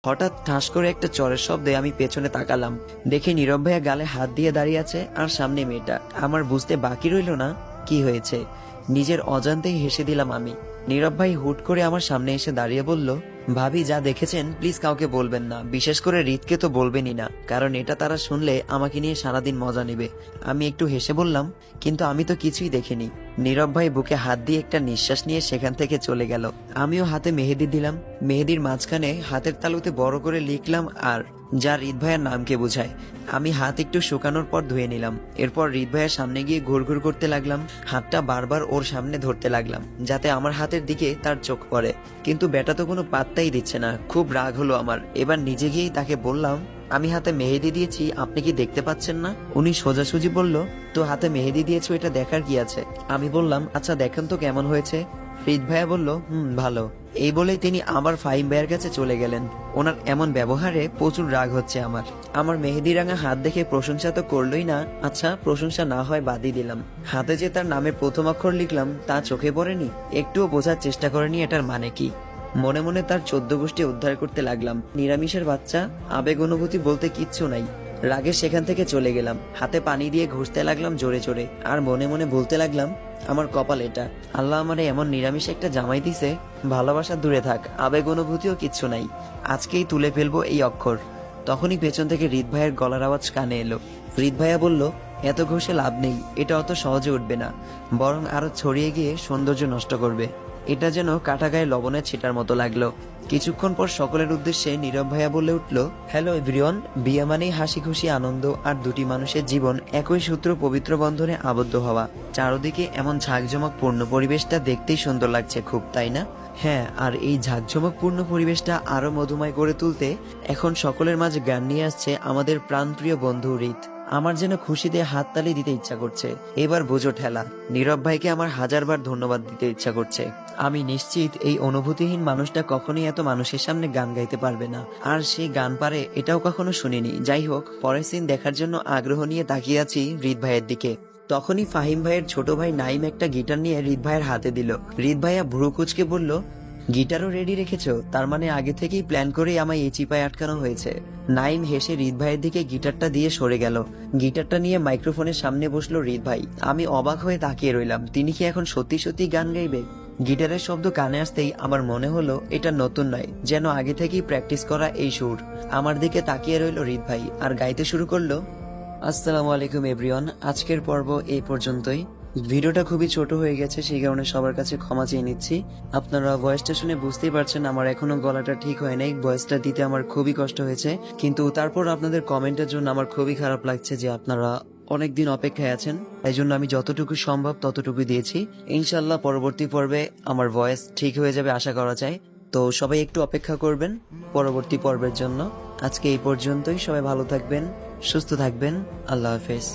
হঠাৎ ঠাস করে একটা চরের শব্দে আমি পেছনে তাকালাম। দেখি নীরব ভাইয়া গালে হাত দিয়ে দাঁড়িয়ে আছে আর সামনে মেয়েটা। আমার বুঝতে বাকি রইল না কি হয়েছে। নিজের অজান্তেই হেসে দিলাম আমি। নীরব ভাই হুট করে আমার সামনে এসে দাঁড়িয়ে বলল, ভাবি যা দেখেছেন প্লিজ কাউকে বলবেন না, বিশেষ করে রিতকে তো বলবেনই না, কারণ এটা তারা শুনলে আমাকে নিয়ে সারাদিন মজা নেবে। আমি একটু হেসে বললাম, কিন্তু আমি তো কিছুই দেখিনি। নীরব ভাই বুকে হাত দিয়ে একটা নিঃশ্বাস নিয়ে সেখান থেকে চলে গেল। আমিও হাতে মেহেদি দিলাম। মেহেদির মাঝখানে হাতের তালুতে বড় করে লিখলাম আর, যা রিত ভাইয়ের নামকে বোঝায়। আমি হাত একটু শুকানোর পর ধুয়ে নিলাম। এরপর রিত ভাইয়ের সামনে গিয়ে ঘুরঘুর করতে লাগলাম। হাতটা বারবার ওর সামনে ধরতে লাগলাম যাতে আমার হাতের দিকে তার চোখ পড়ে, কিন্তু বেটা তো কোনো পাত্তাই দিচ্ছে না। খুব রাগ হলো আমার। এবার নিজে গিয়েই তাকে বললাম, আমি হাতে মেহেদি দিয়েছি, আপনি কি দেখতে পাচ্ছেন না? উনি সোজাসুজি বলল, তো হাতে মেহেদি দিয়েছো, এটা দেখার কি আছে? আমি বললাম, আচ্ছা দেখেন তো কেমন হয়েছে। রিত ভাইয়া বলল, ভালো। এই বলেই তিনি আবার ফাহিম ভাইয়ের কাছে চলে গেলেন। ওনার এমন ব্যবহারে প্রচুর রাগ হচ্ছে আমার। আমার মেহেদি রাঙা হাত দেখে প্রশংসা তো করলোই না, আচ্ছা প্রশংসা না হয় বাদই দিলাম, হাতে যে তার নামের প্রথম অক্ষর লিখলাম তা চোখে পড়েনি, একটুও বোঝার চেষ্টা করেনি এটার মানে কি। মনে মনে তার 14 গোষ্ঠী উদ্ধার করতে লাগলাম। নিরামিষের বাচ্চা, আবেগ অনুভূতি বলতে কিচ্ছু নাই। রাগে সেখান থেকে চলে গেলাম। হাতে পানি দিয়ে ঘষতে লাগলাম জোরে জোরে, আর মনে মনে বলতে লাগলাম, আমার কপাল এটা, আল্লাহ আমারে এমন নিরামিষ একটা জামাই দিছে। ভালোবাসা দূরে থাক, আবেগ অনুভূতিও কিচ্ছু নাই, আজকেই তুলে ফেলবো এই অক্ষর। তখনই পেছন থেকে রিত ভাইয়ের গলার আওয়াজ কানে এলো। রিত ভাইয়া বলল, এত ঘষে লাভ নেই, এটা অত সহজে উঠবে না, বরং আরো ছড়িয়ে গিয়ে সৌন্দর্য নষ্ট করবে। এটা যেন কাটা গায়ে লবণের ছিটার মতো লাগলো। কিছুক্ষণ পর সকলের উদ্দেশ্যে নীরব ভাইয়া বলে উঠল, হ্যালো এভরিওয়ান, বিয়ে মানেই হাসি খুশি আনন্দ আর দুটি মানুষের জীবন একই সূত্র পবিত্র বন্ধনে আবদ্ধ হওয়া। চারদিকে এমন ঝাঁকঝমক পূর্ণ পরিবেশটা দেখতেই সুন্দর লাগছে খুব, তাই না? হ্যাঁ, আর এই ঝাঁকঝমক পূর্ণ পরিবেশটা আরো মধুময় করে তুলতে এখন সকলের মাঝে গান নিয়ে আসছে আমাদের প্রাণপ্রিয় বন্ধু রিত। আমার যেন খুশিতে হাততালি দিতে ইচ্ছা করছে। এবার বোঝো ঠেলা। নীরব ভাইকে আমার হাজারবার ধন্যবাদ দিতে ইচ্ছা করছে। আমি নিশ্চিত এই অনুভূতিহীন মানুষটা কখনোই এত মানুষের সামনে গান গাইতে পারবে না, আর সে গান পারে এটাও কখনো শুনিনি। যাই হোক, পরের সিন দেখার জন্য আগ্রহ নিয়ে তাকিয়ে আছি রিত ভাইয়ের দিকে। তখনই ফাহিম ভাইয়ের ছোট ভাই নাইম একটা গিটার নিয়ে রিত ভাইয়ের হাতে দিল। রিত ভাইয়া ভ্রু কুচকে বলল, গিটারও রেডি রেখেছো? তার মানে আগে থেকেই প্ল্যান করেই আমায় এই চিপায় আটকানো হয়েছে। নাইম হেসে রিত ভাইয়ের দিকে গিটারটা দিয়ে সরে গেল। গিটারটা নিয়ে মাইক্রোফোনের সামনে বসলো রিত ভাই। আমি অবাক হয়ে তাকিয়ে রইলাম, তিনি কি এখন সত্যি সত্যি গান গাইবে? গিটারের শব্দ কানে আসতেই আমার মনে হলো এটা নতুন নয়, যেন আগে থেকেই প্র্যাকটিস করা এই সুর। আমার দিকে তাকিয়ে রইল রিত ভাই আর গাইতে শুরু করলো, আসসালামু আলাইকুম এভরিওয়ান, আজকের পর্ব এই পর্যন্তই। ভিডিওটা খুবই ছোট হয়ে গেছে, সেই কারণে সবার কাছে ক্ষমা চেয়ে নিচ্ছি। আপনারা ভয়েসটা শুনে বুঝতেই পারছেন আমার এখনো গলাটা ঠিক হয় নাই, ভয়েসটা দিতে আমার খুবই কষ্ট হয়েছে। কিন্তু তারপর আপনাদের কমেন্টের জন্য আমার খুবই খারাপ লাগছে যে আপনারা অনেকদিন অপেক্ষায় আছেন। এই জন্য আমি যতটুকু সম্ভব ততটুকু দিয়েছি। ইনশাল্লাহ পরবর্তী পর্বে আমার ভয়েস ঠিক হয়ে যাবে আশা করা যায়। তো সবাই একটু অপেক্ষা করবেন পরবর্তী পর্বের জন্য। আজকে এই পর্যন্তই। সবাই ভালো থাকবেন, সুস্থ থাকবেন। আল্লাহ হাফেজ।